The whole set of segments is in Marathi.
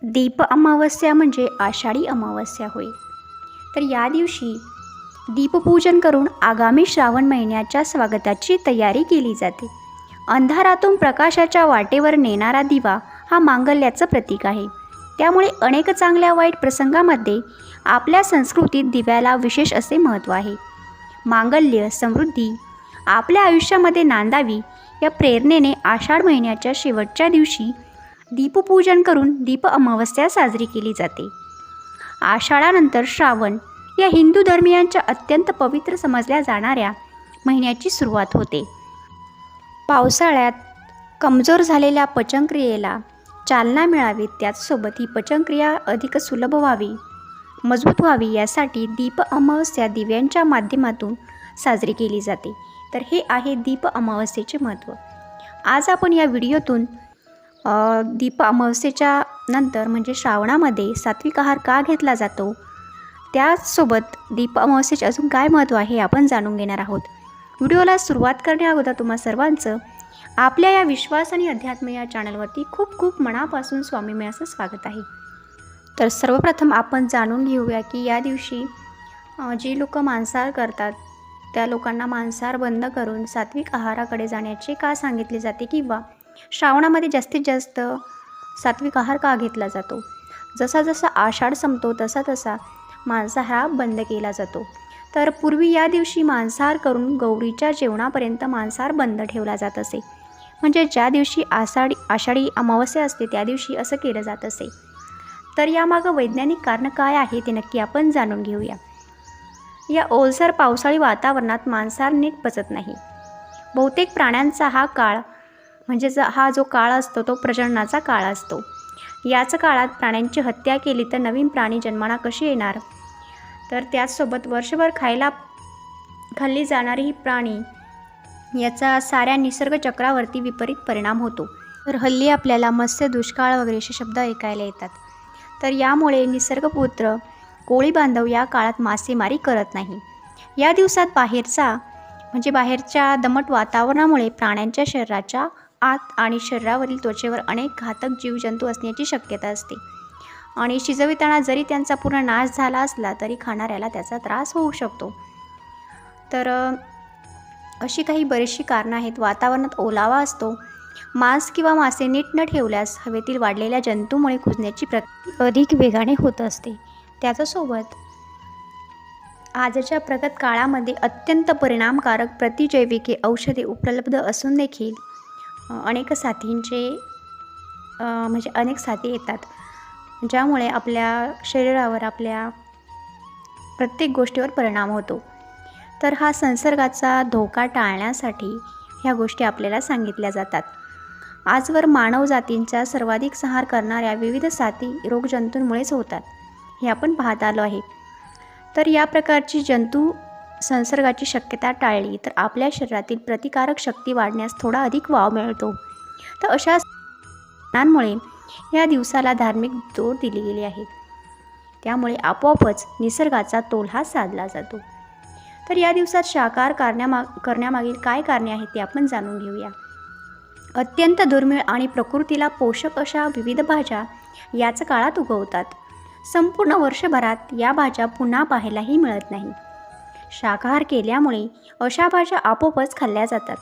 दीप अमावस्या म्हणजे आषाढी अमावस्या होय. तर या दिवशी दीपपूजन करून आगामी श्रावण महिन्याच्या स्वागताची तयारी केली जाते. अंधारातून प्रकाशाच्या वाटेवर नेणारा दिवा हा मांगल्याचं प्रतीक आहे. त्यामुळे अनेक चांगल्या वाईट प्रसंगामध्ये आपल्या संस्कृतीत दिव्याला विशेष असे महत्त्व आहे. मांगल्य समृद्धी आपल्या आयुष्यामध्ये नांदावी या प्रेरणेने आषाढ महिन्याच्या शेवटच्या दिवशी दीपपूजन करून दीप अमावस्या साजरी केली जाते. आषाढानंतर श्रावण या हिंदू धर्मियांच्या अत्यंत पवित्र समजल्या जाणाऱ्या महिन्याची सुरुवात होते. पावसाळ्यात कमजोर झालेल्या पचनक्रियेला चालना मिळावी, त्याचसोबत ही पचनक्रिया अधिक सुलभ व्हावी, मजबूत व्हावी यासाठी दीप अमावस्या दिव्यांच्या माध्यमातून साजरी केली जाते. तर हे आहे दीप अमावस्येचे महत्त्व. आज आपण या व्हिडिओतून दीप अमावस्येच्या नंतर म्हणजे श्रावणामध्ये सात्विक आहार का घेतला जातो, त्याचसोबत दीप अमावस्येचे अजून काय महत्त्व आहे हे आपण जाणून घेणार आहोत. व्हिडिओला सुरुवात करण्याअगोदर तुम्हा सर्वांचं आपल्या या विश्वास आणि अध्यात्म या चॅनलवरती खूप खूप मनापासून स्वामीमय असं स्वागत आहे. तर सर्वप्रथम आपण जाणून घेऊया की या दिवशी जी लोक मांसाहार करतात त्या लोकांना मांसाहार बंद करून सात्विक आहाराकडे जाण्याचे का सांगितले जाते, किंवा श्रावणामध्ये जास्तीत जास्त सात्विक आहार का घेतला जातो. जसा जसा आषाढ संपतो तसा तसा मांसाहार बंद केला जातो. तर पूर्वी या दिवशी मांसाहार करून गौरीच्या जेवणापर्यंत मांसाहार बंद ठेवला जात असे. म्हणजे ज्या दिवशी आषाढी अमावस्या असते त्या दिवशी असं केलं जात असे. तर यामागं वैज्ञानिक कारण काय आहे ते नक्की आपण जाणून घेऊया. या ओलसर पावसाळी वातावरणात मांसाहार नीट पचत नाही. बहुतेक प्राण्यांचा हा काळ म्हणजे हा जो काळ असतो तो प्रजननाचा काळ असतो. याच काळात प्राण्यांची हत्या केली तर नवीन प्राणी जन्माला कशी येणार. तर त्याचसोबत वर्षभर खाल्ली जाणारी ही प्राणी याचा साऱ्या निसर्ग चक्रावरती विपरीत परिणाम होतो. तर हल्ली आपल्याला मत्स्य दुष्काळ वगैरे असे शब्द ऐकायला येतात. तर यामुळे निसर्गपुत्र कोळी बांधव या काळात मासेमारी करत नाही. या दिवसात बाहेरच्या दमट वातावरणामुळे प्राण्यांच्या शरीराच्या आत आणि शरीरावरील त्वचेवर अनेक घातक जीवजंतू असण्याची शक्यता असते. आणि शिजविताना जरी त्यांचा पूर्ण नाश झाला असला तरी खाणाऱ्याला त्याचा त्रास होऊ शकतो. तर अशी काही बरीचशी कारणं आहेत. वातावरणात ओलावा असतो. मांस किंवा मासे नीट न ठेवल्यास हवेतील वाढलेल्या जंतूमुळे कुजण्याची प्रक्रिया अधिक वेगाने होत असते. त्याच्यासोबत आजच्या प्रगत काळामध्ये अत्यंत परिणामकारक प्रतिजैविके औषधे उपलब्ध असून देखील अनेक साथी येतात, ज्यामुळे आपल्या शरीरावर आपल्या प्रत्येक गोष्टीवर परिणाम होतो. तर हा संसर्गाचा धोका टाळण्यासाठी ह्या गोष्टी आपल्याला सांगितल्या जातात. आजवर मानव जातींचा सर्वाधिक संहार करणाऱ्या विविध साथी रोगजंतूंमुळेच होतात हे आपण पाहत आलो आहे. तर या प्रकारची जंतू संसर्गाची शक्यता टाळली तर आपल्या शरीरातील प्रतिकारक शक्ती वाढण्यास थोडा अधिक वाव मिळतो. तर अशा कारणांमुळे या दिवसाला धार्मिक जोड दिली गेली आहे. त्यामुळे आपोआपच निसर्गाचा तोल हा साधला जातो. तर या दिवसात शाकाहार करण्यामागील काय कारणे आहेत ते आपण जाणून घेऊया. अत्यंत दुर्मिळ आणि प्रकृतीला पोषक अशा विविध भाज्या याच काळात उगवतात. संपूर्ण वर्षभरात या भाज्या पुन्हा पाहायलाही मिळत नाही. शाकाहार केल्यामुळे अशा भाज्या आपोआपच खाल्ल्या जातात.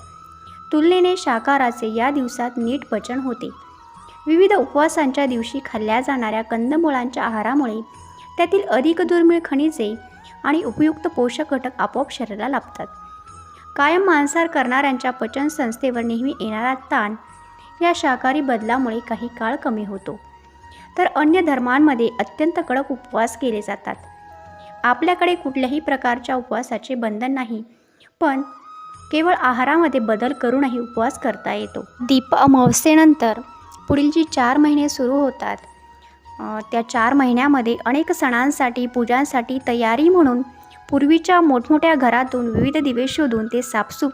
तुलनेने शाकाहाराचे या दिवसात नीट पचन होते. विविध उपवासांच्या दिवशी खाल्ल्या जाणाऱ्या कंदमुळांच्या आहारामुळे त्यातील अधिक दुर्मिळ खनिजे आणि उपयुक्त पोषक घटक आपोआप शरीराला लाभतात. कायम मांसाहार करणाऱ्यांच्या पचन संस्थेवर नेहमी येणारा ताण या शाकाहारी बदलामुळे काही काळ कमी होतो. तर अन्य धर्मांमध्ये अत्यंत कडक उपवास केले जातात. आपल्याकडे कुठल्याही प्रकारच्या उपवासाचे बंधन नाही, पण केवळ आहारामध्ये बदल करूनही उपवास करता येतो. दीप अमावस्येनंतर पुढील जी 4 महिने सुरू होतात त्या 4 महिन्यामध्ये अनेक सणांसाठी पूजांसाठी तयारी म्हणून पूर्वीच्या मोठमोठ्या घरातून विविध दिवे शोधून ते साफसूफ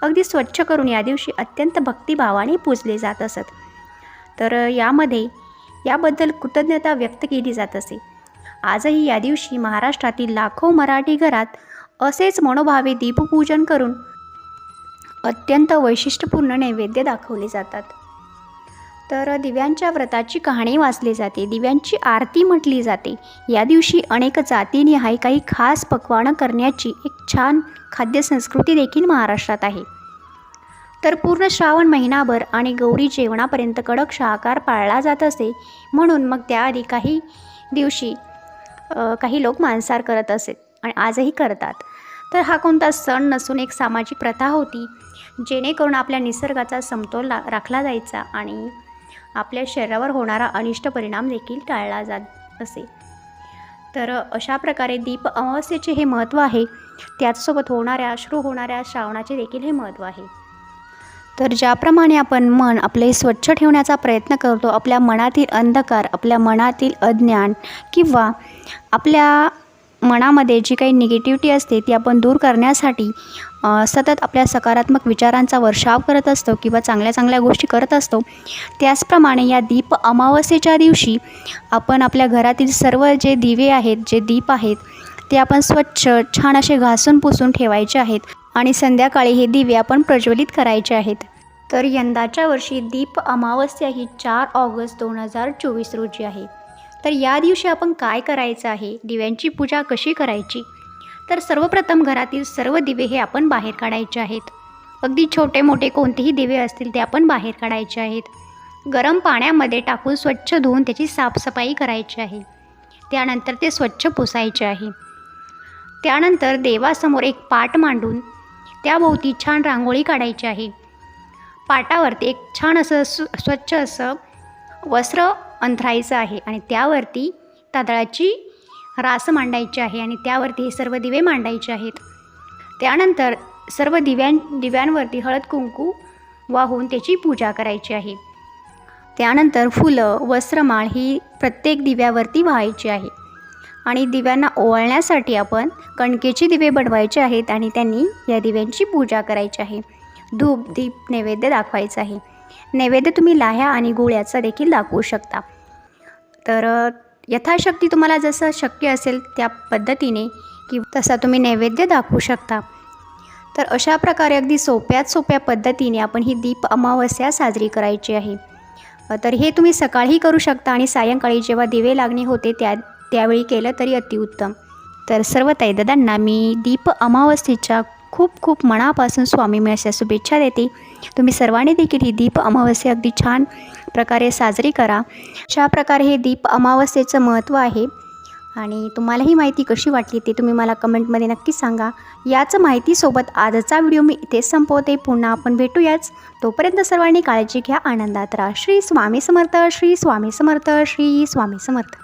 अगदी स्वच्छ करून या दिवशी अत्यंत भक्तिभावाने पूजले जात असत. तर याबद्दल कृतज्ञता व्यक्त केली जात असे. आजही या दिवशी महाराष्ट्रातील लाखो मराठी घरात असेच मनोभावे दीपपूजन करून अत्यंत वैशिष्ट्यपूर्ण नैवेद्य दाखवले जातात. तर दिव्यांच्या व्रताची कहाणी वाचली जाते, दिव्यांची आरती म्हटली जाते. या दिवशी अनेक जातीनिहाय काही खास पक्वानं करण्याची एक छान खाद्य संस्कृती देखील महाराष्ट्रात आहे. तर पूर्ण श्रावण महिनाभर आणि गौरी जेवणापर्यंत कडक शाकाहार पाळला जात असे. म्हणून मग त्याआधी काही दिवशी काही लोक मांसाहार करत असे आणि आजही करतात. तर हा कोणता सण नसून एक सामाजिक प्रथा होती, जेणेकरून आपल्या निसर्गाचा समतोल राखला जायचा आणि आपल्या शरीरावर होणारा अनिष्ट परिणाम देखील टाळला जात असे. तर अशा प्रकारे दीप अमावस्येचे हे महत्त्व आहे. त्याचसोबत सुरू होणाऱ्या श्रावणाचे देखील हे महत्त्व आहे. तर ज्याप्रमाणे आपण मन आपले स्वच्छ ठेवण्याचा प्रयत्न करतो, आपल्या मनातील अंधकार, आपल्या मनातील अज्ञान किंवा आपल्या मनामध्ये जी काही निगेटिव्हिटी असते ती आपण दूर करण्यासाठी सतत आपल्या सकारात्मक विचारांचा वर्षाव करत असतो किंवा चांगल्या चांगल्या गोष्टी करत असतो. त्याचप्रमाणे या दीप अमावस्येच्या दिवशी आपण आपल्या घरातील सर्व जे दिवे आहेत, जे दीप आहेत, ते आपण स्वच्छ छान असे घासून पुसून ठेवायचे आहेत आणि संध्याकाळी हे दिवे आपण प्रज्वलित करायचे आहेत. तर यंदाच्या वर्षी दीप अमावस्या ही 4 ऑगस्ट 2024 रोजी आहे. तर या दिवशी आपण काय करायचं आहे, दिव्यांची पूजा कशी करायची? तर सर्वप्रथम घरातील सर्व दिवे हे आपण बाहेर काढायचे आहेत. अगदी छोटे मोठे कोणतेही दिवे असतील ते आपण बाहेर काढायचे आहेत. गरम पाण्यामध्ये टाकून स्वच्छ धुवून त्याची साफसफाई करायची आहे. त्यानंतर ते स्वच्छ पुसायचे आहे. त्यानंतर देवासमोर एक पाट मांडून त्याभोवती छान रांगोळी काढायची आहे. पाटावरती एक छान असं स्वच्छ असं वस्त्र अंथरायचं आहे आणि त्यावरती तांदळाची रास मांडायची आहे आणि त्यावरती हे सर्व दिवे मांडायचे आहेत. त्यानंतर सर्व दिव्यांवरती हळद कुंकू वाहून त्याची पूजा करायची आहे. त्यानंतर फुलं, वस्त्रमाळ ही प्रत्येक दिव्यावरती व्हायची आहे आणि दिव्यांना ओवाळण्यासाठी आपण कणकेचे दिवे बनवायचे आहेत आणि त्यांनी या दिव्यांची पूजा करायची आहे. धूप दीप नैवेद्य दाखवायचा आहे. नैवेद्य तुम्ही लाह्या आणि गुळाचा देखील दाखवू शकता. तर यथाशक्ती तुम्हाला जसं शक्य असेल त्या पद्धतीने की तसा तुम्ही नैवेद्य दाखवू शकता. तर अशा प्रकारे अगदी सोप्यात सोप्या पद्धतीने आपण ही दीप अमावस्या साजरी करायची आहे. तर हे तुम्ही सकाळीही करू शकता आणि सायंकाळी जेव्हा दिवे लागणी होते त्यावेळी केलं तरी अतिउत्तम. तर सर्व ताईदादांना मी दीप अमावस्येच्या खूप खूप मनापासून स्वामी अशा शुभेच्छा देते. तुम्ही सर्वांनी देखील ही दीप अमावस्या अगदी छान प्रकारे साजरी करा. अशा प्रकारे हे दीप अमावस्येचं महत्त्व आहे आणि तुम्हाला ही माहिती कशी वाटली ते तुम्ही मला कमेंटमध्ये नक्की सांगा. याच माहितीसोबत आजचा व्हिडिओ मी इथेच संपवते. पुन्हा आपण भेटूयाच. तोपर्यंत सर्वांनी काळजी घ्या, आनंदात राहा. श्री स्वामी समर्थ, श्री स्वामी समर्थ, श्री स्वामी समर्थ.